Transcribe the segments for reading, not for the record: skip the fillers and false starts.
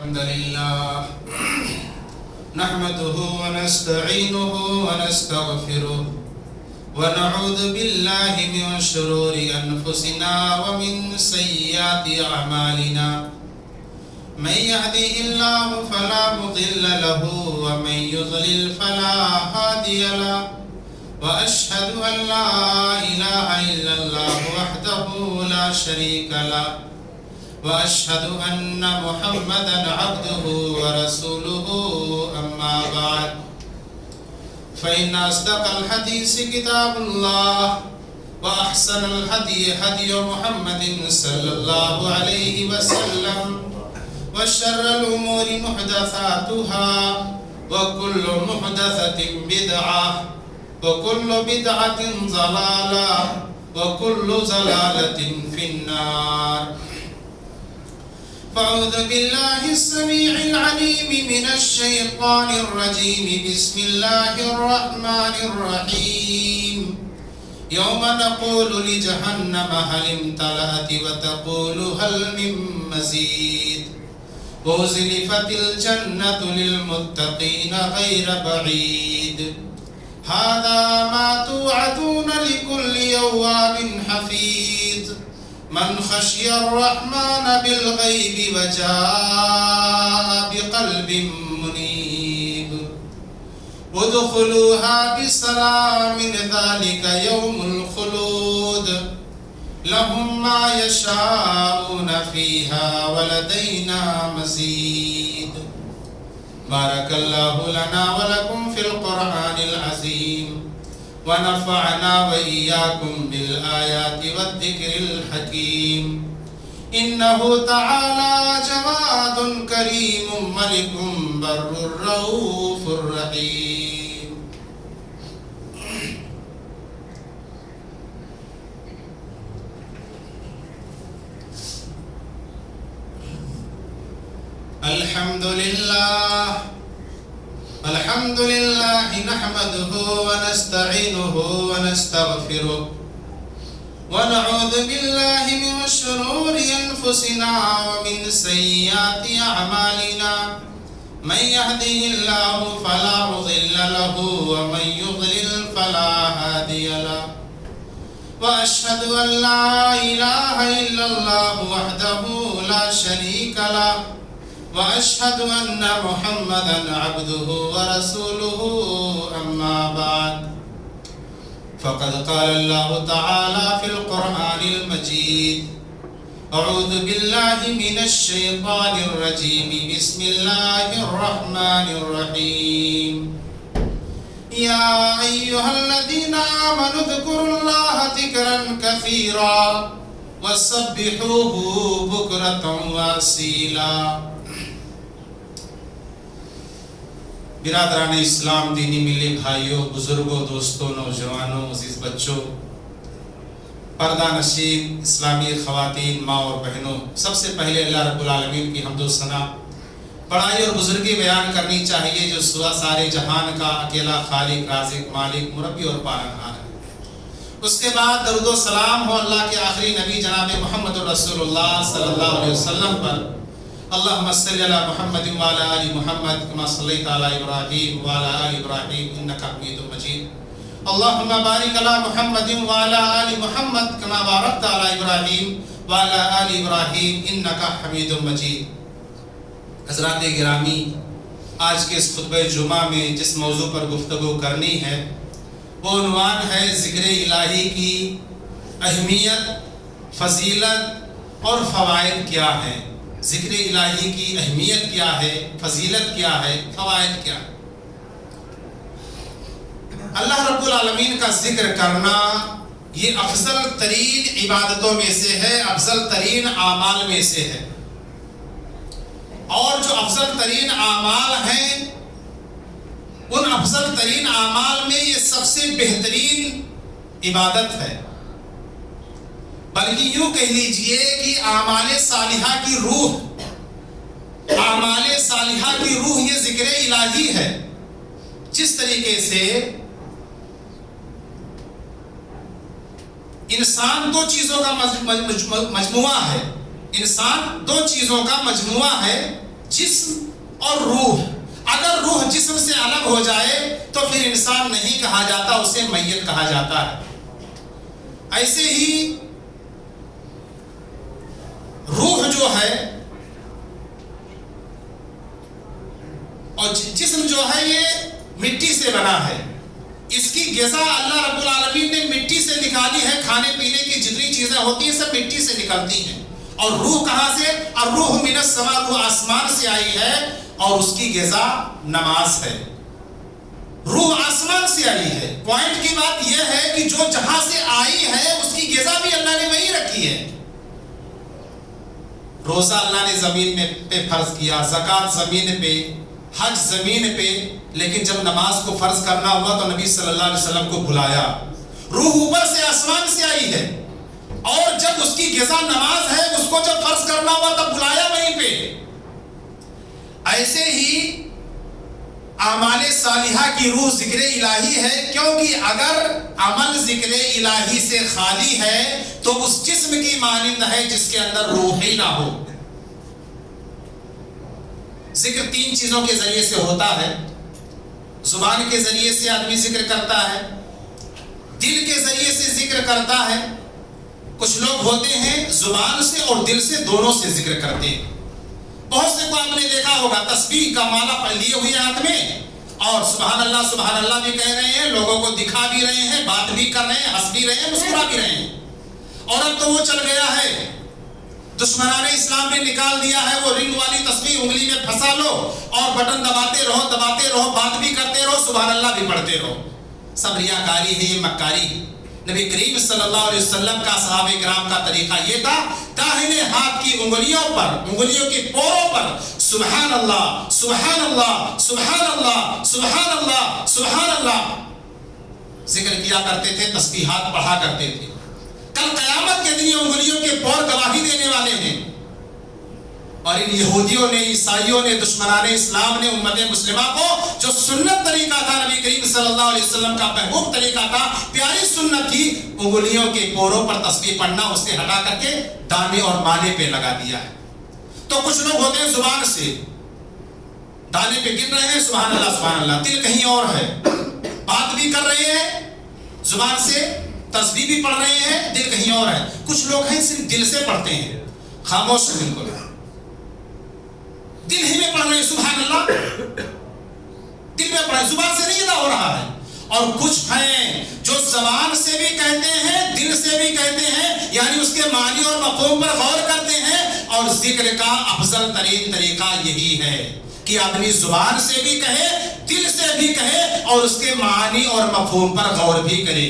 الحمد لله نحمده ونستعينه ونستغفره ونعوذ بالله من شرور أنفسنا ومن سيئات أعمالنا من يهده الله فلا مضل له ومن يضلل فلا هادي له وأشهد أن لا إله إلا الله وحده لا شريك له وأشهد أن محمدًا عبده ورسوله أما بعد فإن أصدق الحديث كتاب الله وأحسن الهدي هدي محمد صلى الله عليه وسلم وشر الأمور محدثاتها وكل محدثة بدعة وكل بدعة ضلالة وكل ضلالة في النار. فأعوذ بالله السميع العليم من الشيطان الرجيم. بسم الله الرحمن الرحيم. يوم نقول لجهنم هل امتلأت وتقول هل من مزيد وأزلفت الجنة للمتقين غير بعيد هذا ما توعدون لكل يواب حفيظ من خشي الرحمن بالغيب وجاء بقلب منيب ادخلوها بسلام ذلك يوم الخلود لهم ما يشاءون فيها ولدينا مزيد. بارك الله لنا ولكم في القرآن العظيم ونفعنا وإياكم بالآيات والذكر الحكيم. إنه تعالى جواد كريم ملك بر رؤوف رحيم. الحمد لله نحمده ونستعينه ونستغفره ونعوذ بالله من شرور أنفسنا ومن سيئات أعمالنا من يهده الله فلا مضل له ومن يضلل فلا هادي له وأشهد أن لا إله إلا الله وحده لا شريك له وأشهد أن محمدًا عبده ورسوله أما بعد فقد قال الله تعالى في القرآن المجيد. أعوذ بالله من الشيطان الرجيم. بسم الله الرحمن الرحيم. يا أيها الذين آمنوا اذكروا الله ذكرا كثيرا وسبحوه بكرة وأصيلا. برادران اسلام، دینی ملی بھائیوں، بزرگوں، دوستوں، نوجوانوں، عزیز بچوں، پردہ نشین اسلامی خواتین، ماں اور بہنوں، سب سے پہلے اللہ رب العالمین کی حمد و ثنا، بڑائی اور بزرگی بیان کرنی چاہیے جو سارے جہان کا اکیلا خالق، رازق، مالک، مربی اور پالنہار ہے. اس کے بعد درود و سلام ہو اللہ کے آخری نبی جناب محمد رسول اللہ صلی اللہ علیہ وسلم پر. اللهم صل على محمد وعلى آل محمد كما صليت على إبراهيم وعلى آل إبراهيم إنك حميد مجيد. اللهم بارك على محمد وعلى آل محمد كما باركت على إبراهيم وعلى آل إبراهيم إنك حميد مجيد. حضرات گرامی، آج کے اس خطبہ جمعہ میں جس موضوع پر گفتگو کرنی ہے وہ عنوان ہے ذکر الہی کی اہمیت، فضیلت اور فوائد کیا ہیں. ذکر الہی کی اہمیت کیا ہے، فضیلت کیا ہے، فوائد کیا ہے. اللہ رب العالمین کا ذکر کرنا یہ افضل ترین عبادتوں میں سے ہے، افضل ترین اعمال میں سے ہے. اور جو افضل ترین اعمال ہیں ان افضل ترین اعمال میں یہ سب سے بہترین عبادت ہے. بلکہ یوں کہہ لیجئے کہ اعمال صالحہ کی روح یہ ذکر الہی ہے. جس طریقے سے انسان دو چیزوں کا مجموعہ ہے، انسان دو چیزوں کا مجموعہ ہے، جسم اور روح، اگر روح جسم سے الگ ہو جائے تو پھر انسان نہیں کہا جاتا، اسے میت کہا جاتا ہے۔ ایسے ہی روح جو ہے اور جسم جو ہے یہ مٹی سے بنا ہے، اس کی غذا اللہ رب العالمین نے مٹی سے نکالی ہے، کھانے پینے کی جتنی چیزیں ہوتی ہیں سب مٹی سے نکلتی ہیں۔ اور روح کہاں سے؟ الروح من السماء، روح آسمان سے آئی ہے اور اس کی غذا نماز ہے۔ روح آسمان سے آئی ہے۔ پوائنٹ کی بات یہ ہے کہ جو جہاں سے آئی ہے اس کی غذا بھی اللہ نے وہی رکھی ہے۔ روزہ اللہ نے زمین میں پہ فرض کیا، زکوٰۃ زمین پہ، حج زمین پہ، لیکن جب نماز کو فرض کرنا ہوا تو نبی صلی اللہ علیہ وسلم کو بلایا۔ روح اوپر سے آسمان سے آئی ہے اور جب اس کی غذا نماز ہے، اس کو جب فرض کرنا ہوا تب بلایا وہیں پہ۔ ایسے ہی اعمال صالحہ کی روح ذکر الہی ہے، کیونکہ اگر عمل ذکر الہی سے خالی ہے تو اس جسم کی مانند ہے جس کے اندر روح ہی نہ ہو۔ ذکر تین چیزوں کے ذریعے سے ہوتا ہے، زبان کے ذریعے سے آدمی ذکر کرتا ہے، دل کے ذریعے سے ذکر کرتا ہے، کچھ لوگ ہوتے ہیں زبان سے اور دل سے دونوں سے ذکر کرتے ہیں۔ بہت سے کو آپ نے دیکھا ہوگا تسبیح کا مالا لیے ہوئے ہاتھ میں اور سبحان اللہ بھی کہہ رہے ہیں، لوگوں کو دکھا بھی رہے ہیں، بات بھی کر رہے ہیں، ہنس بھی رہے ہیں، مسکرا بھی رہے ہیں۔ اور اب تو وہ چل گیا ہے، دشمنان اسلام نے نکال دیا ہے وہ رنگ والی تسبیح، انگلی میں پھنسا لو اور بٹن دباتے رہو، بات بھی کرتے رہو، سبحان اللہ بھی پڑھتے رہو۔ سب ریاکاری ہے، یہ مکاری ہے۔ نبی کریم صلی اللہ علیہ وسلم کا، صحابہ کرام کا طریقہ یہ تھا، داہنے ہاتھ کی انگلیوں پر، انگلیوں کی پوروں پر سبحان اللہ سبحان اللہ سبحان اللہ سبحان اللہ سبحان اللہ ذکر کیا کرتے تھے، تسبیحات پڑھا کرتے تھے۔ کل قیامت کے دن انگلیوں کے پور گواہی دینے والے ہیں، اور ان یہودیوں نے، عیسائیوں نے، دشمنان اسلام نے امت مسلمہ کو جو سنت طریقہ تھا، نبی کریم صلی اللہ علیہ وسلم کا محبوب طریقہ تھا، پیاری سنت تھی، انگلیوں کے پوروں پر تسبیح پڑھنا، اسے ہٹا کر کے دانے اور مالے پہ لگا دیا ہے۔ تو کچھ لوگ ہوتے ہیں زبان سے دانے پہ گر رہے ہیں سبحان اللہ، دل کہیں اور ہے، بات بھی کر رہے ہیں زبان سے، تسبیح بھی پڑھ رہے ہیں، دل کہیں اور ہے۔ کچھ لوگ ہیں صرف دل سے پڑھتے ہیں، خاموش ہیں، بالکل دل ہی میں پڑھ رہے ہیں سبحان اللہ، دل میں پڑھ رہے ہیں، زبان سے نہیں ادا ہو رہا ہے۔ اور کچھ ہیں جو زبان سے بھی کہتے ہیں، دل سے بھی کہتے ہیں، یعنی اس کے معنی اور مفہوم پر غور کرتے ہیں، اور ذکر کا افضل ترین طریقہ یہی ہے کہ آدمی زبان سے بھی کہے، دل سے بھی کہے، اور اس کے معنی اور مفہوم پر غور بھی کرے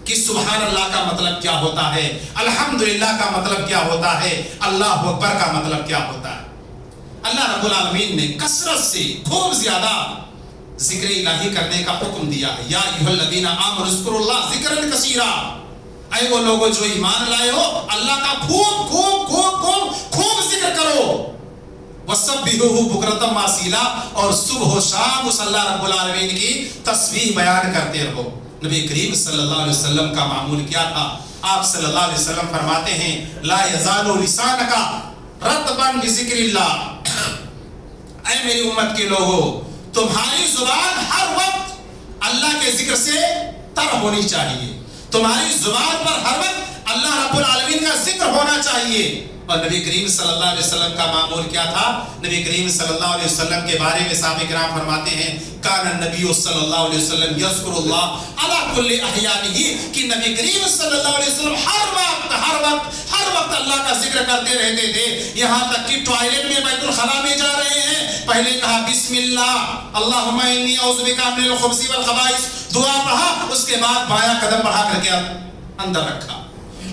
کہ سبحان اللہ کا مطلب کیا ہوتا ہے، الحمدللہ کا مطلب کیا ہوتا ہے، اللہ اکبر کا مطلب کیا ہوتا ہے۔ اللہ رب العالمین نے کثرت سے خوب زیادہ ذکر الہی کرنے کا حکم دیا ہے۔ یا ایھا الذین آمنوا اذکروا اللہ ذکرا کثیرا، اے وہ لوگو جو ایمان لائے ہو، اللہ کا خوب خوب خوب خوب خوب ذکر کرو، وسبحوہ بکرۃ واصیلا، اور صبح و شام اس اللہ رب العالمین کی تسبیح بیان کرتے رہو۔ نبی کریم صلی اللہ علیہ وسلم کا معمول کیا تھا؟ آپ صلی اللہ علیہ وسلم فرماتے ہیں لا یزال لسانک رطبا بذکر اللہ، اے میری امت کے لوگوں، تمہاری زبان ہر وقت اللہ کے ذکر سے تر ہونی چاہیے، تمہاری زبان پر ہر وقت اللہ رب العالمین کا ذکر ہونا چاہیے۔ اور نبی کریم صلی اللہ علیہ وسلم کا معمول کیا تھا؟ نبی کریم صلی اللہ علیہ وسلم کے بارے میں صحابہ کرام فرماتے ہیں کان النبی صلی اللہ علیہ وسلم یذکر اللہ علی کل احیانہ، کہ نبی کریم صلی اللہ علیہ وسلم ہر وقت اللہ کا ذکر کرتے رہتے تھے، یہاں تک کہ ٹوائلٹ میں بیت الخلاء میں جا رہے ہیں، پہلے کہا بسم اللہ اللہم انی اعوذ بک من الخبث والخبائث، دعا پڑھا، اس کے بعد بایاں قدم بڑھا کر کے اندر رکھا،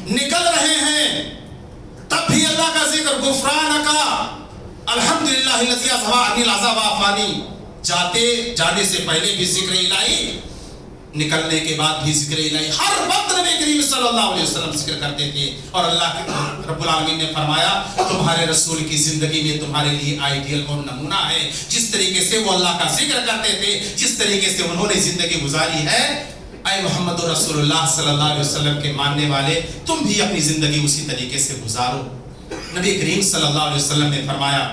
نکل رہے ہیں تب بھی اللہ کا ذکر، غفرانک الحمدللہ الذی اذھب عنی العذاب وعافانی، جانے سے پہلے بھی ذکر الہی، نکلنے کے بعد بھی ذکر الہی، ہر وقت نبی کریم صلی اللہ علیہ وسلم ذکر کرتے تھے۔ اور اللہ رب العالمین نے فرمایا تمہارے رسول کی زندگی میں تمہارے لیے آئیڈیل اور نمونہ ہے، جس طریقے سے وہ اللہ کا ذکر کرتے تھے، جس طریقے سے انہوں نے زندگی گزاری ہے، اے محمد رسول اللہ صلی اللہ علیہ وسلم کے ماننے والے، تم بھی اپنی زندگی اسی طریقے سے گزارو۔ نبی کریم صلی اللہ علیہ وسلم نے فرمایا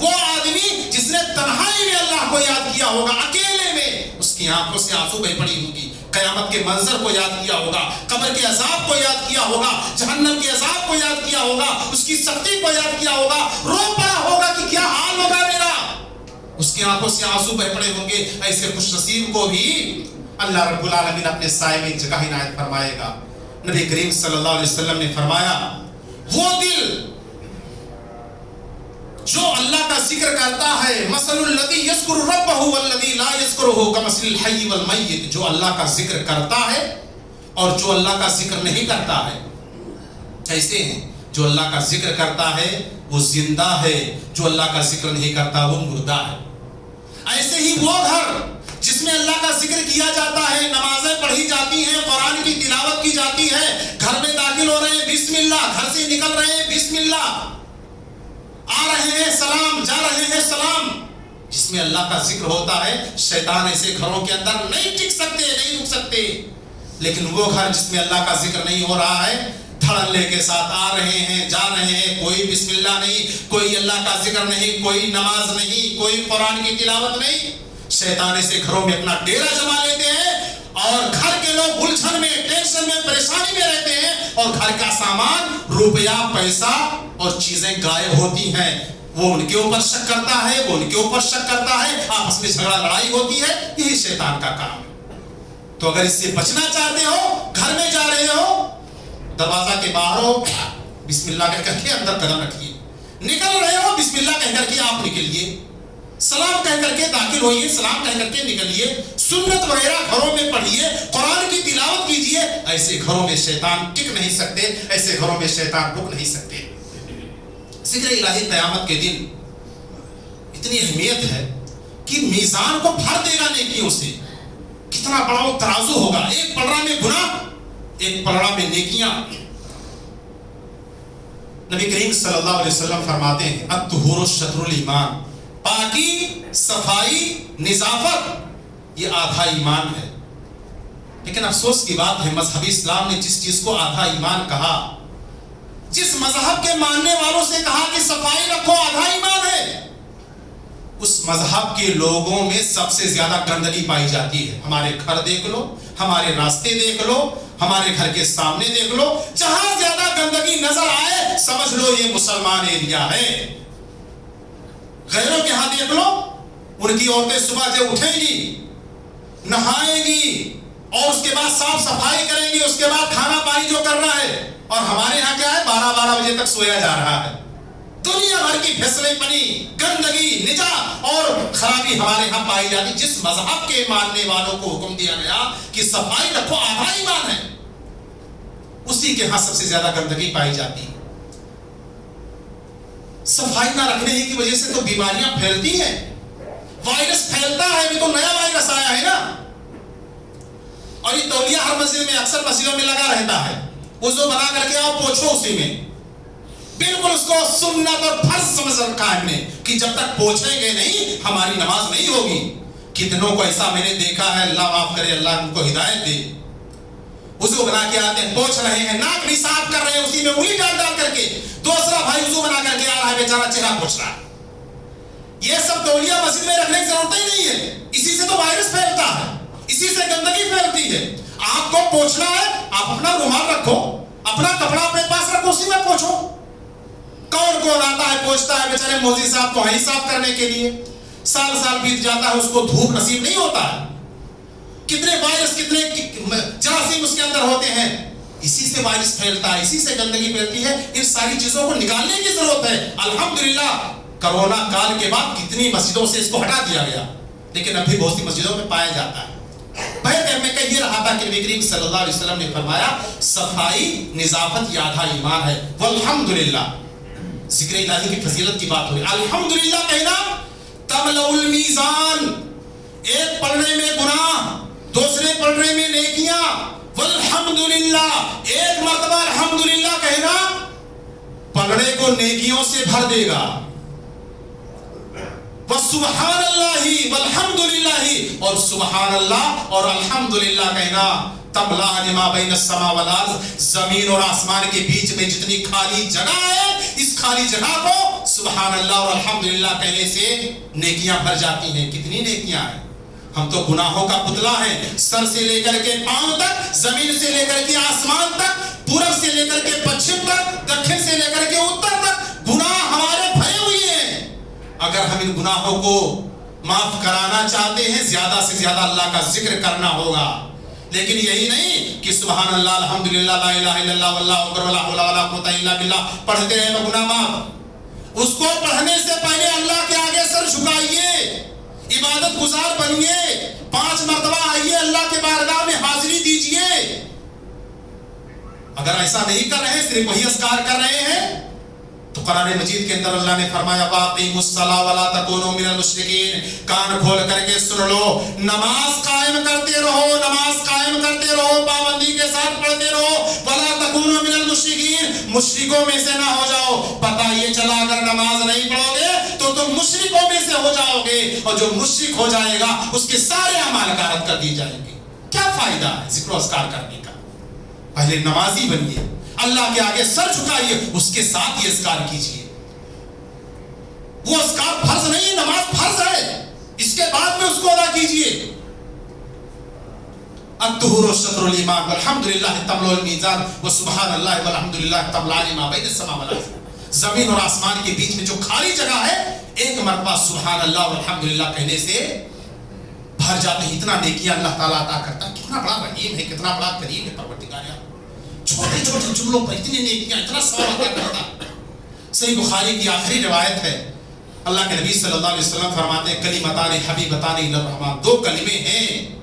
وہ آدمی جس نے تنہائی میں اللہ کو یاد کیا ہوگا، اکیلے میں، اس کی آنکھوں سے آنسو بہ پڑی ہوں گی، قیامت کے منظر کو یاد کیا ہوگا، قبر کے عذاب کو یاد کیا ہوگا، جہنم کے عذاب کو یاد کیا ہوگا، اس کی سختی کو یاد کیا ہوگا، رو پڑا ہوگا کہ کیا حال ہوگا میرا، اس کی آنکھوں سے آنسو بہ پڑے ہوں گے۔ ایسے خوش نصیب کو بھی اللہ رب العالمین اپنے سائے میں جگہ عنایت فرمائے گا۔ نبی کریم صلی اللہ علیہ وسلم نے فرمایا، وہ دل جو اللہ کا ذکر کرتا ہے، مثل الذی یذکر ربہ والذی لا یذکرہ کمثل الحی والمیت، جو اللہ کا ذکر کرتا ہے اور جو اللہ کا ذکر نہیں کرتا ہے ایسے ہیں، جو اللہ کا ذکر کرتا ہے وہ زندہ ہے، جو اللہ کا ذکر نہیں کرتا وہ مردہ ہے۔ ایسے ہی وہ گھر جس میں اللہ کا ذکر کیا جاتا ہے، نمازیں پڑھی جاتی ہیں، قرآن کی تلاوت کی جاتی ہے، گھر میں داخل ہو رہے ہیں بسم اللہ، گھر سے نکل رہے ہیں بسم اللہ، آ رہے ہیں سلام، جا رہے ہیں سلام، جس میں اللہ کا ذکر ہوتا ہے، شیطان ایسے گھروں کے اندر نہیں ٹک سکتے، نہیں رک سکتے۔ لیکن وہ گھر جس میں اللہ کا ذکر نہیں ہو رہا ہے، دھڑلے کے ساتھ آ رہے ہیں، جا رہے ہیں، کوئی بسم اللہ نہیں، کوئی اللہ کا ذکر نہیں، کوئی نماز نہیں، کوئی قرآن کی تلاوت نہیں، شیطان ایسے گھروں میں اپنا ڈیرا جما لیتے ہیں اور گھر کے لوگ الجھن میں، ٹینشن میں، پریشانی میں رہتے ہیں، اور گھر کا سامان، روپیہ، پیسہ اور چیزیں غائب ہوتی ہیں۔ وہ ان کے اوپر شک کرتا ہے، وہ ان کے اوپر شک کرتا ہے، آپس میں جھگڑا لڑائی ہوتی ہے، یہی شیطان کا کام ہے۔ تو اگر اس سے بچنا چاہتے ہو، گھر میں جا رہے ہو، دروازہ کے باہر ہو، بسم اللہ کہہ کے اندر قدم رکھیے، نکل رہے ہو بسم اللہ کہہ کر کے آپ نکلیے، سلام کہہ کر کے داخل ہوئیے، سلام کہہ کر کے نکلیے، سنت وغیرہ گھروں میں پڑھیے، قرآن کی تلاوت کیجیے۔ ایسے گھروں میں شیطان ٹک نہیں سکتے، ایسے گھروں میں شیطان رک نہیں سکتے۔ ذکر الہی قیامت کے دن اتنی اہمیت ہے کہ میزان کو بھر دے گا نیکیوں سے۔ کتنا بڑا وہ ترازو ہوگا، ایک پلڑا میں گناہ، ایک پلڑا میں نیکیاں۔ نبی کریم صلی اللہ علیہ وسلم فرماتے ہیں، الطہور شطر الایمان، پاکی، صفائی، نظافت یہ آدھا ایمان ہے۔ لیکن افسوس کی بات ہے، مذہبی اسلام نے جس چیز کو آدھا ایمان کہا، جس مذہب کے ماننے والوں سے کہا کہ صفائی رکھو آدھا ایمان ہے، اس مذہب کے لوگوں میں سب سے زیادہ گندگی پائی جاتی ہے۔ ہمارے گھر دیکھ لو، ہمارے راستے دیکھ لو، ہمارے گھر کے سامنے دیکھ لو، جہاں زیادہ گندگی نظر آئے سمجھ لو یہ مسلمان ایریا ہے۔ غیروں کے ہاں دیکھ لو، ان کی عورتیں صبح جب اٹھیں گی، نہائیں گی اور اس کے بعد صاف صفائی کریں گی، اس کے بعد کھانا پانی جو کرنا ہے، اور ہمارے ہاں کیا ہے، 12 بجے تک سویا جا رہا ہے۔ دنیا بھر کی پھسلے پنی، گندگی، نجات اور خرابی ہمارے ہاں پائی جاتی۔ جس مذہب کے ماننے والوں کو حکم دیا گیا کہ صفائی رکھو آدھا ایمان ہے، اسی کے ہاں سب سے زیادہ گندگی پائی جاتی ہے۔ صفائی نہ رکھنے کی وجہ سے تو بیماریاں پھیلتی ہیں، وائرس پھیلتا ہے، ابھی تو نیا وائرس آیا ہے نا، اور یہ تولیہ ہر مسجد میں، اکثر مسجدوں میں لگا رہتا ہے، وضو بنا کر کے آپ پوچھو اسی میں، بالکل اس کو سنت اور فرض سمجھ رکھا ہے ہم نے کہ جب تک پوچھیں گے نہیں ہماری نماز نہیں ہوگی۔ کتنوں کو ایسا میں نے دیکھا ہے، اللہ معاف کرے، اللہ ان کو ہدایت دے، وضو بنا کے آتے ہیں، پوچھ رہے ہیں، ناک بھی صاف کر رہے ہیں، اسی میں انگلی ڈال ڈال کر کے، دوسرا بھائی وضو بنا کر کے آ رہا ہے، بیچارہ چہرہ پوچھ رہا ہے۔ یہ سب تولیہ مسجد میں رکھنے کی ضرورت ہی نہیں ہے، اسی سے تو وائرس پھیلتا ہے، اسی سے گندگی پھیلتی ہے۔ آپ کو پوچھنا ہے، آپ اپنا رومال رکھو، اپنا کپڑا اپنے پاس رکھو، اسی میں پوچھو۔ کون کون آتا ہے پوچھتا ہے، بیچارے موزی صاحب تو ہیں صاف کرنے کے لیے، سال سال بیت جاتا ہے، اس کو دھوپ نصیب نہیں ہوتا ہے، کتنے وائرس، کتنے جراثیم اس کے اندر ہوتے ہیں، اسی سے وائرس پھیلتا ہے، اسی سے گندگی پھیلتی ہے۔ ان ساری چیزوں کو نکالنے کی ضرورت ہے۔ الحمدللہ کرونا کال کے بعد کتنی مسجدوں سے اس کو ہٹا دیا گیا، لیکن ابھی بہت سی مسجدوں میں پایا جاتا ہے۔ بہتر میں کہہ یہ رہا تھا کہ نبی کریم صلی اللہ علیہ وسلم نے فرمایا، صفائی، نظافت یہ آدھا ایمان ہے۔ والحمدللہ، ذکر الہی کی فضیلت کی بات ہوئی، الحمدللہ کہنا تملأ المیزان، ایک پلڑے میں گناہ، دوسرے پلڑے میں نیکیاں، والحمدللہ، ایک مرتبہ الحمدللہ کہنا پلڑے کو نیکیوں سے بھر دے گا، وسبحان اللہ والحمدللہ، اور سبحان اللہ اور الحمدللہ کہنا تملا ما بین السماء والارض، زمین اور آسمان کے بیچ میں جتنی خالی جگہ ہے، اس خالی جگہ کو سبحان اللہ اور الحمدللہ کہنے سے نیکیاں بھر جاتی ہیں. کتنی نیکیاں ہیں. ہم تو گناہوں کا پتلا ہیں. سر سے لے کر کے پاؤں تک, زمین سے لے کر کے آسمان تک, پورب سے لے کر کے پچھم تک, دکھن سے لے کر کے اتر تک گناہ ہمارے بھرے ہوئے ہیں. اگر ہم ان گناہوں کو معاف کرانا چاہتے ہیں, زیادہ سے زیادہ اللہ کا ذکر کرنا ہوگا. لیکن یہی نہیں کہ سبحان اللہ الحمدللہ لا الہ الا اللہ واللہ اکبر ولا حول ولا قوت الا باللہ پڑھتے رہے گناہ معاف. اس کو پڑھنے سے پہلے اللہ کے آگے سر جھکائیے, عبادت گزار بنیے, 5 مرتبہ آئیے اللہ کے بارگاہ میں حاضری دیجئے. اگر ایسا نہیں کر رہے, صرف وہی اذکار کر رہے ہیں, تو قرآن مجید کے اندر اللہ نے فرمایا واقیموا الصلاۃ ولا تکونوا من المشرکین. کان کھول کر کے سن لو, نماز قائم کرتے رہو, نماز قائم کرتے رہو, پابندی کے ساتھ پڑھتے رہو. ولا تکونوا من المشرکین, مشرکوں میں سے نہ ہو جاؤ. پتہ یہ چلا اگر نماز نہیں پڑھو گے تو تم مشرکوں میں سے ہو جاؤ گے, اور جو مشرک ہو جائے گا اس کے سارے اعمال غارت کر دی جائیں گے. کیا فائدہ ہے ذکر و اذکار کرنے کا؟ پہلے نمازی بنیے, اللہ کے آگے سر جھکائیے, اس کے ساتھ یہ اذکار کیجئے. وہ اذکار فرض نہیں, نماز فرض ہے, اس کے بعد میں اس کو ادا کیجئے. الطہور شطر الایمان والحمدللہ تملأ المیزان وسبحان اللہ والحمدللہ تملأان ما بین السماء والارض. زمین اور آسمان کے بیچ میں جو خالی جگہ ہے, ایک مرتبہ سبحان اللہ والحمدللہ کہنے سے بھر جاتے ہیں. اتنا نیکیاں اللہ تعالیٰ عطا کرتا ہے. کتنا بڑا رحیم ہے, کتنا بڑا کریم ہے پروردگار. چھوٹے چھوٹے جملوں پر اتنی نیکیاں, اتنا ثواب عطا کرتا. صحیح بخاری کی آخری روایت ہے, اللہ کے نبی صلی اللہ علیہ وسلم فرماتے ہیں کلمتان حبیبتان الی الرحمن, 2 کلمے ہیں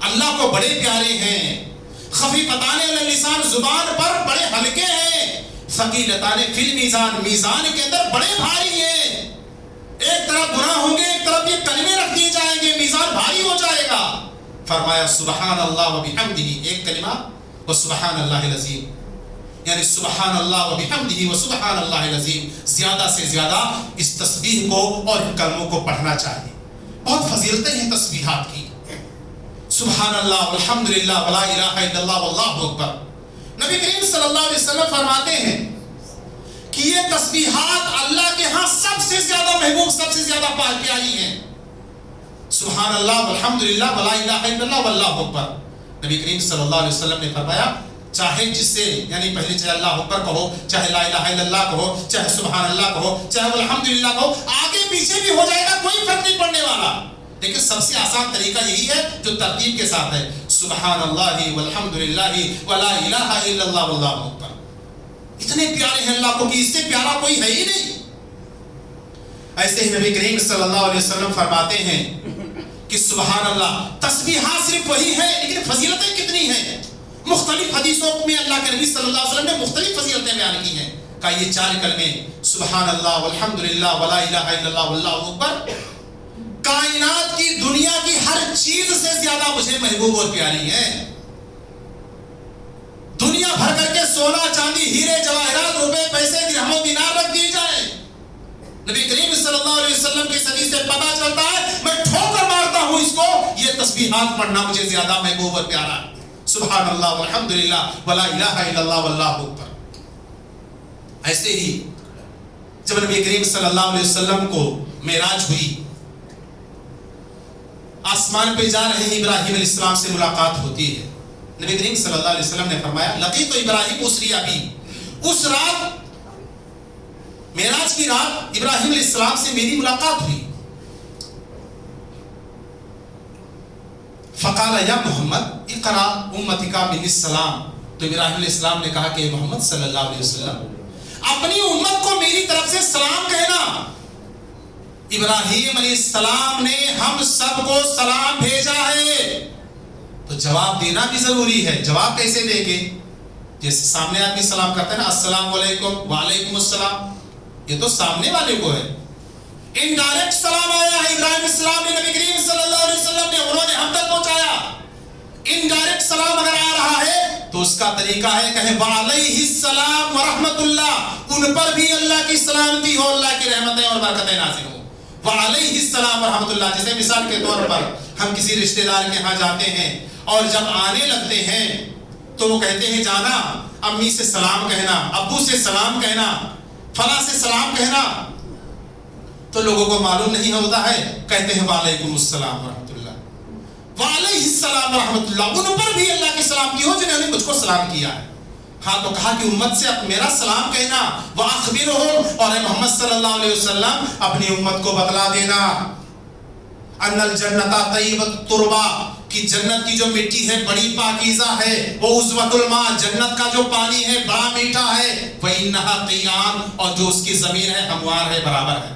اللہ کو بڑے پیارے ہیں, خفیفتان علی اللسان, زبان پر بڑے ہلکے ہیں, ثقیلتان فی المیزان, میزان کے اندر بڑے بھاری ہیں. ایک طرف گناہ ہوں گے, ایک طرف یہ کلمے رکھ دیے جائیں گے, میزان بھاری ہو جائے گا. فرمایا سبحان اللہ وبحمدہ, ایک کلمہ, وسبحان اللہ العظیم, یعنی سبحان اللہ وبحمدہ وسبحان اللہ العظیم. زیادہ سے زیادہ اس تسبیح کو اور ان کلموں کو پڑھنا چاہیے. بہت فضیلتیں ہیں تسبیحات کی. سبحان اللہ والحمدللہ ولا الہ الا اللہ واللہ اکبر. نبی کریم صلی اللہ علیہ وسلم فرماتے ہیں کہ یہ تسبیحات اللہ کے ہاں سب سے زیادہ محبوب, سب سے زیادہ پیاری ہیں. سبحان اللہ والحمدللہ ولا الہ الا اللہ واللہ اکبر. نبی کریم صلی اللہ علیہ وسلم نے فرمایا چاہے جس سے, یعنی پہلے چاہے اللہ اکبر کہو, چاہے لا الہ الا اللہ کہو, چاہے سبحان اللہ کہو, چاہے الحمدللہ کہو, آگے پیچھے بھی ہو جائے گا, کوئی فرق نہیں پڑنے والا. لیکن سب سے آسان طریقہ یہی ہے جو ترتیب کے ساتھ ہے, سبحان اللہ والحمدللہ ولا الہ الا اللہ واللہ اکبر. اتنے پیارے ہیں اللہ کو کہ اس سے پیارا کوئی ہے ہی نہیں. ایسے ہی نبی کریم صلی اللہ علیہ وسلم فرماتے ہیں کہ سبحان اللہ, تسبیحات صرف وہی ہے لیکن فضیلتیں کتنی ہیں. مختلف حدیثوں میں اللہ کے نبی صلی اللہ علیہ وسلم نے مختلف فضیلتیں بیان کی ہیں. کہ یہ 4 کلمے سبحان اللہ والحمدللہ ولا الہ الا اللہ واللہ اکبر کائنات کی دنیا کی ہر چیز سے زیادہ مجھے محبوب اور پیاری ہے. دنیا بھر کر کے سونا چاندی ہیرے جواہرات روپے پیسے درہم و دینار رکھ دیے جائیں, نبی کریم صلی اللہ علیہ وسلم کی حدیث سے پتہ چلتا ہے میں ٹھوکر مارتا ہوں اس کو, یہ تسبیحات پڑھنا مجھے زیادہ محبوب اور پیارا ہے. سبحان اللہ والحمدللہ ولا الہ الا اللہ واللہ اکبر. ایسے ہی جب نبی کریم صلی اللہ علیہ وسلم کو معراج ہوئی, آسمان پہ جا رہے ہیں, ابراہیم علیہ السلام سے ملاقات ہوتی ہے. نبی کریم صلی اللہ علیہ وسلم نے فرمایا لقیت ابراہیم اسری ابی, اس رات معراج کی رات ابراہیم علیہ السلام سے میری ملاقات ہوئی. فقال یا محمد اقرا امتک منی السلام, تو ابراہیم علیہ السلام نے کہا کہ محمد صلی اللہ علیہ وسلم اپنی امت کو میری طرف سے سلام کہنا. ابراہیم علیہ السلام نے ہم سب کو سلام بھیجا ہے, تو جواب دینا بھی ضروری ہے. جواب کیسے دیں گے؟ جیسے سامنے آدمی سلام کرتا ہے نا, السلام علیکم وعلیکم السلام, یہ تو سامنے والے کو ہے. انڈائریکٹ سلام آیا ہے ابراہیم السلام نے نبی کریم صلی اللہ علیہ وسلم نے, انہوں نے ہم تک پہنچایا. انڈائریکٹ سلام اگر آ رہا ہے تو اس کا طریقہ ہے کہیں وعلیہ السلام ورحمت اللہ, ان پر بھی اللہ کی سلامتی ہو, اللہ کی رحمتیں اور برکتیں نازل ہوں. وعلیہ السلام ورحمت اللہ. جیسے مثال کے طور پر ہم کسی رشتہ دار کے ہاں جاتے ہیں اور جب آنے لگتے ہیں تو وہ کہتے ہیں جانا امی سے سلام کہنا, ابو سے سلام کہنا, فلاں سے سلام کہنا. تو لوگوں کو معلوم نہیں ہوتا ہے، کہتے ہیں وعلیکم السلام ورحمۃ اللہ، وعلیہ السلام ورحمۃ اللہ، ان پر بھی اللہ کی سلامتی ہو جنہوں نے مجھ کو سلام کیا ہے۔ ہاں تو کہا کہ امت سے میرا سلام کہنا، وَأَخْبِرُهُمْ، اور اے محمد صلی اللہ علیہ وسلم اپنی امت کو بتلا دینا، ان الجنت طیبۃ التربہ، کہ جنت کی جو مٹی ہے بڑی پاکیزہ ہے، وہ عذبۃ الماء، جنت کا جو پانی ہے بڑا میٹھا ہے، وَإِنَّهَا قِيَامٌ، اور جو اس کی زمین ہے ہموار ہے، برابر ہے،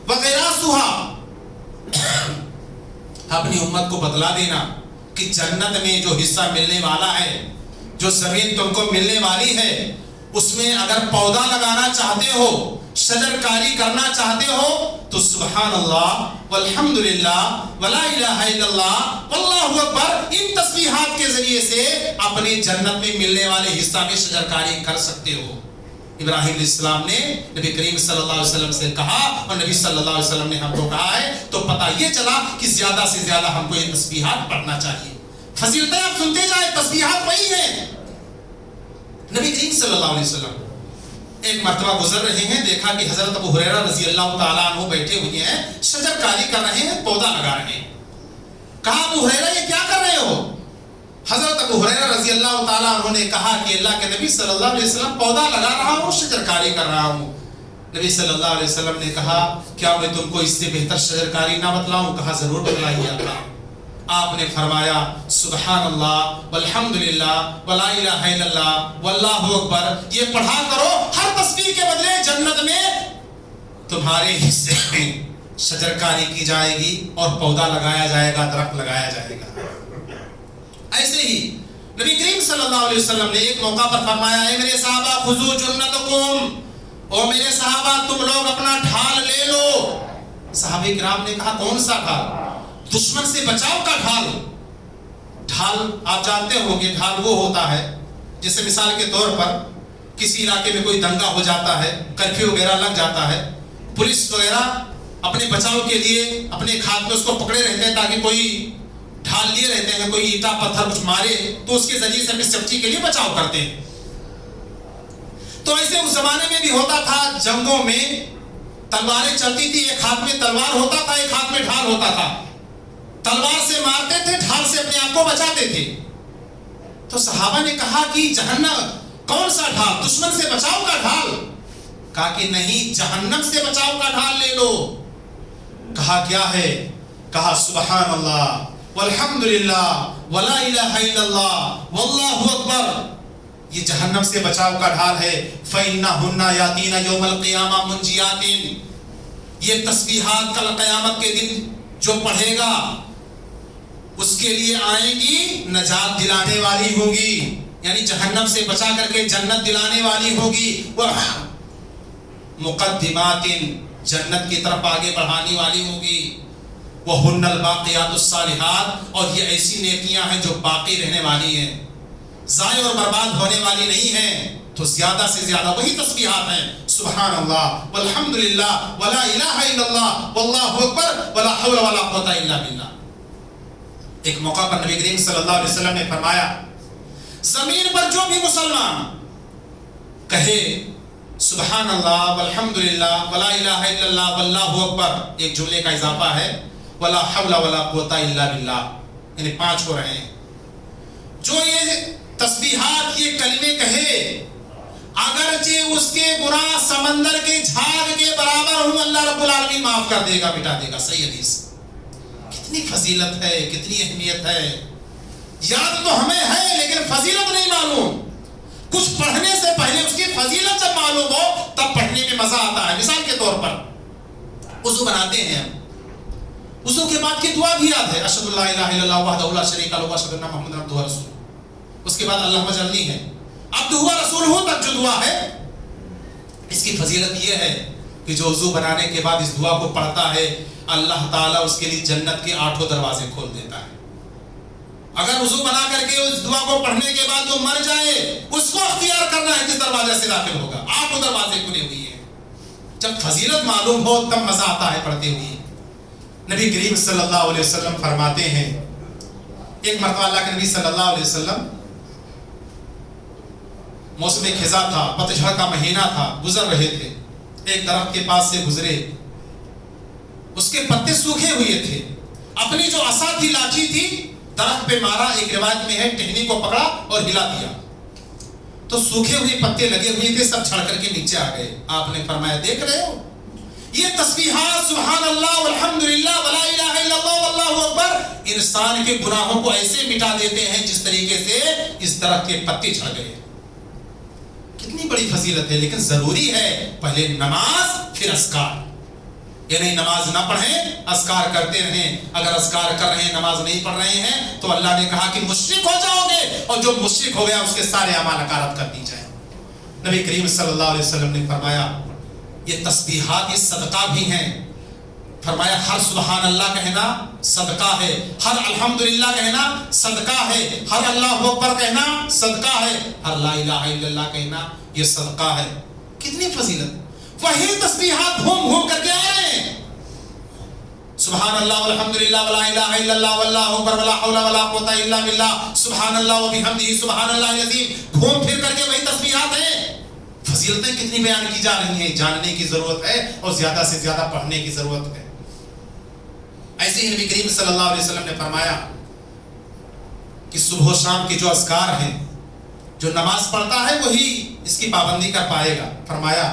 وَغِرَاسُهَا، اپنی امت کو بتلا دینا کہ جنت میں جو حصہ ملنے والا ہے، جو زمین تم کو ملنے والی ہے، اس میں اگر پودا لگانا چاہتے ہو، شجر کاری کرنا چاہتے ہو، تو سبحان اللہ والحمدللہ ولا الہ الا اللہ واللہ اکبر، ان تسبیحات کے ذریعے سے اپنے جنت میں ملنے والے حصہ میں شجر کاری کر سکتے ہو۔ ابراہیم علیہ السلام نے نبی کریم صلی اللہ علیہ وسلم سے کہا، اور نبی صلی اللہ علیہ وسلم نے ہم کو کہا ہے، تو پتہ یہ چلا کہ زیادہ سے زیادہ ہم کو یہ تسبیحات پڑھنا چاہیے۔ فضیلتیں آپ سنتے جائیں، تسبیحات وہی ہیں۔ نبی کریم صلی اللہ علیہ وسلم ایک مرتبہ گزر رہے ہیں، دیکھا کہ حضرت ابو ہریرہ رضی اللہ تعالیٰ عنہ بیٹھے ہوئے ہیں، شجر کاری کر رہے ہیں، پودا لگا رہے ہیں۔ کہا ابو ہریرہ یہ کیا کر رہے ہو؟ حضرت ابو ہریرہ رضی اللہ تعالیٰ عنہ نے کہا کہ اللہ کے نبی صلی اللہ علیہ وسلم پودا لگا رہا ہوں، شجر کاری کر رہا ہوں۔ نبی صلی اللہ علیہ وسلم نے کہا کیا میں تم کو اس سے بہتر شجر کاری نہ بتلاؤں؟ کہا ضرور بتلائیے اللہ۔ آپ نے فرمایا سبحان اللہ والحمدللہ ولا الہ الا اللہ واللہ اکبر، یہ پڑھا کرو، ہر تسبیح کے بدلے جنت میں تمہارے حصے میں شجر کاری کی جائے گی اور پودا لگایا جائے گا، درخت لگایا جائے گا۔ ایسے ہی نبی کریم صلی اللہ علیہ وسلم نے ایک موقع پر فرمایا، اے میرے صحابہ خذوا جنتکم، او میرے صحابہ تم لوگ اپنا ڈھال لے لو۔ صحابہ کرام نے کہا کون سا ڈھال؟ دشمن سے بچاؤ کا ڈھال۔ ڈھال آپ جانتے ہوں گے، ڈھال وہ ہوتا ہے جیسے مثال کے طور پر کسی علاقے میں کوئی دنگا ہو جاتا ہے، کرفیو وغیرہ لگ جاتا ہے، پولیس وغیرہ اپنے بچاؤ کے لیے اپنے ایک ہاتھ میں اس کو پکڑے رہتے ہیں تاکہ کوئی ڈھال لیے رہتے ہیں، کوئی اینٹا پتھر کچھ مارے تو اس کے ذریعے سے اپنی سیفٹی کے لیے بچاؤ کرتے ہیں۔ تو ایسے اس زمانے میں بھی ہوتا تھا، جنگوں میں تلواریں چلتی تھی، ایک ہاتھ میں تلوار ہوتا تھا، ایک ہاتھ میں ڈھال ہوتا تھا، تلوار سے مارتے تھے، ڈھال سے اپنے آپ کو بچاتے تھے۔ تو صحابہ نے کہا کہ جہنم کون سا ڈھال؟ دشمن سے بچاؤ کا ڈھال؟ کہا کہ نہیں، جہنم سے بچاؤ کا ڈھال لے لو۔ کہا کیا ہے؟ کہا سبحان اللہ والحمدللہ ولا الہ الا اللہ واللہ اکبر، یہ جہنم سے بچاؤ کا ڈھال ہے۔ فَإِنَّهُنَّ يَأْتِينَ يَوْمَ الْقِيَامَةِ مُنْجِيَاتٍ، یہ تسبیحات کل قیامت کے دن جو پڑھے گا اس کے لیے آئیں گی، نجات دلانے والی ہوگی، یعنی جہنم سے بچا کر کے جنت دلانے والی ہوگی۔ مقدمات، جنت کی طرف آگے بڑھانے والی ہوگی۔ وَهُنَّ الْبَاقِيَاتُ الصَّالِحَاتُ، اور یہ ایسی نیکیاں ہیں جو باقی رہنے والی ہیں، ضائع اور برباد ہونے والی نہیں ہیں۔ تو زیادہ سے زیادہ وہی تسبیحات ہیں، سبحان اللہ والحمدللہ ولا الہ الا اللہ واللہ اکبر ولا حول ولا قوت الا باللہ۔ ایک موقع پر نبی کریم صلی اللہ علیہ وسلم نے فرمایا، زمین پر جو بھی مسلمان کہے سبحان اللہ والحمدللہ ولا الہ الا اللہ واللہ اکبر، ایک جملے کا اضافہ ہے، ولا حول ولا قوت الا باللہ، یعنی 5 ہو رہے ہیں۔ جو یہ تسبیحات، یہ کلمے کہے، اگرچہ اس کے گناہ سمندر کے جھاگ کے برابر ہوں، اللہ رب العالمین معاف کر دے گا، مٹا دے گا۔ صحیح حدیث۔ کتنی فضیلت ہے، کتنی اہمیت ہے، یاد تو ہمیں ہے لیکن فضیلت نہیں معلوم۔ کچھ پڑھنے سے پہلے اس کی فضیلت جب معلوم ہو تب پڑھنے میں مزہ آتا ہے۔ مثال کے طور پر وضو بناتے ہیں ہم، وضو کے بعد کی دعا بھی یاد ہے، اشہد ان لا الہ الا اللہ وحدہ لا شریک لہ واشہد ان محمدا عبدہ ورسولہ۔ اس کے بعد اللہم اجعلنی ہے، عبدہ ورسولہ تک جو دعا ہے، اس کی فضیلت یہ ہے کہ جو وضو بنانے کے بعد اس دعا کو پڑھتا ہے، اللہ تعالیٰ اس کے لیے جنت کے 8 دروازے کھول دیتا ہے۔ اگر وضو بنا کر کے اس دعا کو پڑھنے کے بعد وہ مر جائے، اس کو اختیار کرنا ہے کس دروازے سے داخل ہوگا، 8 دروازے کھلے ہوئے ہیں۔ جب فضیلت معلوم ہو تب مزہ آتا ہے پڑھتے ہوئے۔ نبی کریم صلی اللہ علیہ وسلم فرماتے ہیں، ایک مرتبہ اللہ کے نبی صلی اللہ علیہ وسلم موسم خزاں تھا، پتجھڑ کا مہینہ تھا، گزر رہے تھے، ایک درخت کے پاس سے گزرے، اس کے پتے سوکھے ہوئے تھے، اپنی جو عصا تھی، لاٹھی تھی، درخت پہ مارا، ایک روایت میں ہے ٹہنی کو پکڑا اور ہلا دیا تو سوکھے ہوئے پتے لگے ہوئے تھے، سب جھڑ کر کے نیچے آ گئے۔ آپ نے فرمایا دیکھ رہے ہو یہ تسبیحات سبحان اللہ والحمدللہ ولا الہ الا اللہ واللہ اکبر انسان کے گناہوں کو ایسے مٹا دیتے ہیں جس طریقے سے اس درخت کے پتے جھڑ گئے۔ کتنی بڑی فضیلت ہے، لیکن ضروری ہے پہلے نماز پھر اذکار، یعنی نماز نہ پڑھیں اذکار کرتے رہیں۔ اگر اذکار کر رہے ہیں نماز نہیں پڑھ رہے ہیں تو اللہ نے کہا کہ مشرک ہو جاؤ گے، اور جو مشرک ہو گیا اس کے سارے اعمال غارت کر دی جائیں۔ نبی کریم صلی اللہ علیہ وسلم نے فرمایا یہ تسبیحات یہ صدقہ بھی ہیں، فرمایا ہر سبحان اللہ کہنا صدقہ ہے، ہر الحمدللہ کہنا صدقہ ہے، ہر اللہ اکبر کہنا صدقہ ہے، ہر لا الہ الا اللہ کہنا یہ صدقہ ہے۔ کتنی فضیلت، وہی تسبیحات گھوم گھوم کر کے آ رہے ہیں، سبحان اللہ والحمدللہ ولا الہ الا اللہ واللہ اکبر ولا حول ولا قوت الا باللہ سبحان اللہ وبحمدہ سبحان اللہ العظیم، گھوم پھر کر کے وہی تسبیحات ہیں۔ فضیلتیں کتنی بیان کی جا رہی ہیں، جاننے کی ضرورت ہے اور زیادہ سے زیادہ پڑھنے کی ضرورت ہے۔ ایسے ہی نبی کریم صلی اللہ علیہ وسلم نے فرمایا کہ صبح و شام کے جو اذکار ہیں، جو نماز پڑھتا ہے وہی اس کی پابندی کر پائے گا۔ فرمایا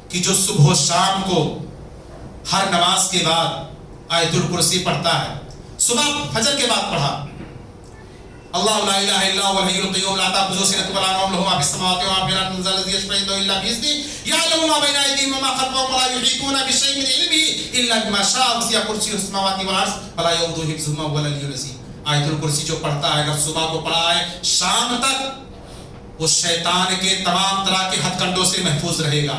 کہ جو صبح و شام کو ہر نماز کے بعد آیت الکرسی پڑھتا ہے، صبح فجر کے بعد پڑھا اللہ لا الہ الا هو الحی القیوم لا تأخذہ سنۃ ولا نوم له ما فی السماوات وما فی الارض من ذا الذی یشفع عنده الا بإذنہ یعلم ما بین ایدیہم وما خلفہم ولا یحیطون بشیء من علمہ الا بما شاء وسع کرسیہ السماوات والارض ولا یؤودہ حفظہما وهو العلی العظیم۔ آیت الکرسی جو پڑھتا ہے اگر صبح کو پڑھا ہے شام تک وہ شیطان کے تمام طرح کے ہتھ کنڈوں سے محفوظ رہے گا۔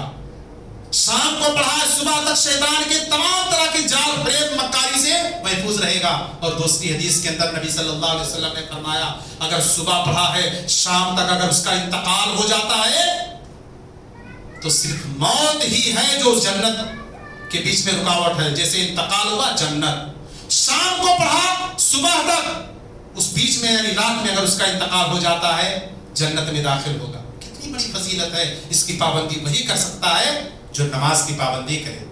شام کو پڑھا ہے صبح تک شیطان کے تمام طرح کے جال فریب مکاری سے محفوظ رہے گا۔ اور دوسری حدیث کے اندر نبی صلی اللہ علیہ وسلم نے فرمایا اگر صبح پڑھا ہے شام تک اگر اس کا انتقال ہو جاتا ہے تو صرف موت ہی ہے جو جنت کے بیچ میں رکاوٹ ہے، جیسے انتقال ہوا جنت۔ شام کو پڑھا صبح تک اس بیچ میں یعنی رات میں اگر اس کا انتقال ہو جاتا ہے جنت میں داخل ہوگا۔ کتنی بڑی فضیلت ہے، اس کی پابندی وہی کر سکتا ہے جو نماز کی پابندی کرے۔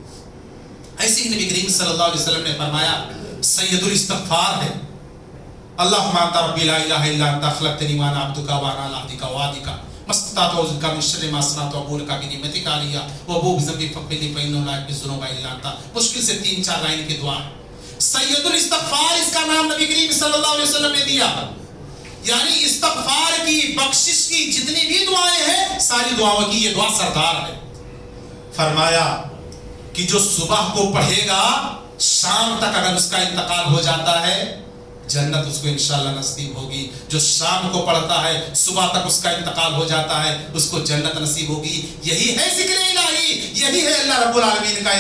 ایسے ہی نبی کریم صلی اللہ علیہ وسلم نے فرمایا سید الاستغفار ہے اللہم انت ربی لا الہ الا انت خلقتنی وانا عبدک وانا علی عہدک ووعدک ما استطعت اعوذ بک من شر ما صنعت وابوء لک بنعمتک علی وابوء بذنبی فاغفر لی فانہ لا یغفر الذنوب الا انت۔ مشکل سے 3-4 لائن کی دعا ہے، سید الاستغفار اس کا نام نبی کریم صلی اللہ علیہ وسلم نے دیا، یعنی استغفار کی بخشش کی جتنی بھی دعائیں ہیں ساری دعاؤں کی یہ دعا سردار ہے۔ فرمایا کہ جو صبح کو پڑھے گا شام تک اگر اس کا انتقال ہو جاتا ہے جنت اس کو انشاءاللہ نصیب ہوگی، جو شام کو پڑھتا ہے صبح تک اس کا انتقال ہو جاتا ہے اس کو جنت نصیب ہوگی۔ یہی ہے ذکر الہی، یہی ہے اللہ رب العالمین کا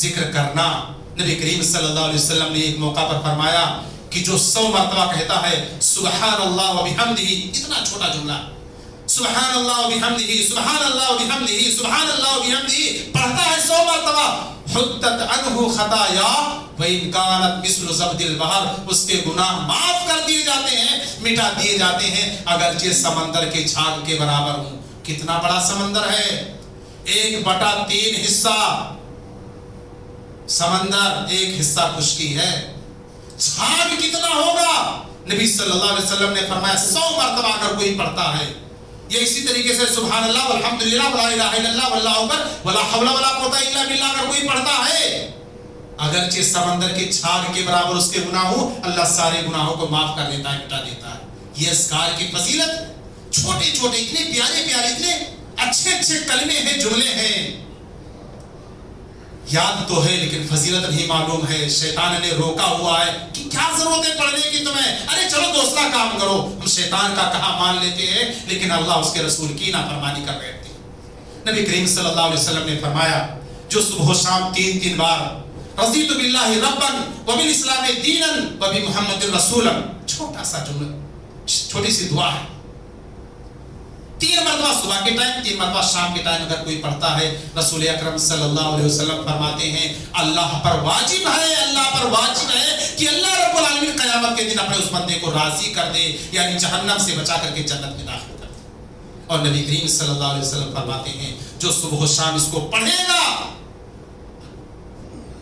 ذکر کرنا۔ نبی کریم صلی اللہ علیہ وسلم نے ایک موقع پر فرمایا کہ جو 100 مرتبہ کہتا ہے سبحان اللہ وبحمدہ، اتنا چھوٹا جملہ سبحان اللہ وبحمدہ سبحان اللہ وبحمدہ سبحان اللہ وبحمدہ پڑھتا ہے 100 مرتبہ حطت عنہ خطایا وان کانت مثل زبد البحر، اس کے گناہ معاف کر دیے جاتے ہیں، مٹا دیے جاتے ہیں اگرچہ سمندر کے جھاگ کے برابر ہوں۔ کتنا بڑا سمندر ہے، 1/3 حصہ سمندر، 1 حصہ خشکی ہے، جھاگ کتنا ہوگا؟ نبی صلی اللہ علیہ وسلم نے فرمایا 100 مرتبہ اگر کوئی پڑھتا ہے، یہ اسی طریقے سے سبحان اللہ والحمدللہ ولا الہ الا اللہ واللہ اکبر ولا حول ولا قوت الا باللہ اگر کوئی پڑھتا ہے اگرچہ سمندر کے جھاگ کے برابر اس کے گناہ ہو اللہ سارے گناہوں کو معاف کر دیتا ہے، مٹا دیتا ہے۔ یہ اذکار کی فضیلت، چھوٹے چھوٹے اتنے پیارے پیارے اتنے اچھے اچھے کلمے ہیں، جملے ہیں، یاد تو ہے لیکن فضیلت نہیں معلوم ہے۔ شیطان نے روکا ہوا ہے کہ کیا ضرورت ہے پڑھنے کی تمہیں، ارے چلو دوسرا کام کرو۔ ہم شیطان کا کہا مان لیتے ہیں لیکن اللہ اس کے رسول کی نافرمانی کر رہے تھے۔ نبی کریم صلی اللہ علیہ وسلم نے فرمایا جو صبح و شام 3 بار رضیت باللہ ربا وبالاسلام دینا وبمحمد رسولا، چھوٹا سا جملہ، چھوٹی سی دعا ہے، 3 مرتبہ صبح کے ٹائم 3 مرتبہ شام کے ٹائم اگر کوئی پڑھتا ہے رسول اکرم صلی اللہ علیہ وسلم فرماتے ہیں اللہ پر واجب ہے، اللہ پر واجب ہے کہ اللہ رب العالمین قیامت کے دن اپنے اس بندے کو راضی کر دے، یعنی جہنم سے بچا کر کے جنت میں داخل کر دے۔ اور نبی کریم صلی اللہ علیہ وسلم فرماتے ہیں جو صبح و شام اس کو پڑھے گا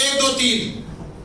1 2 3,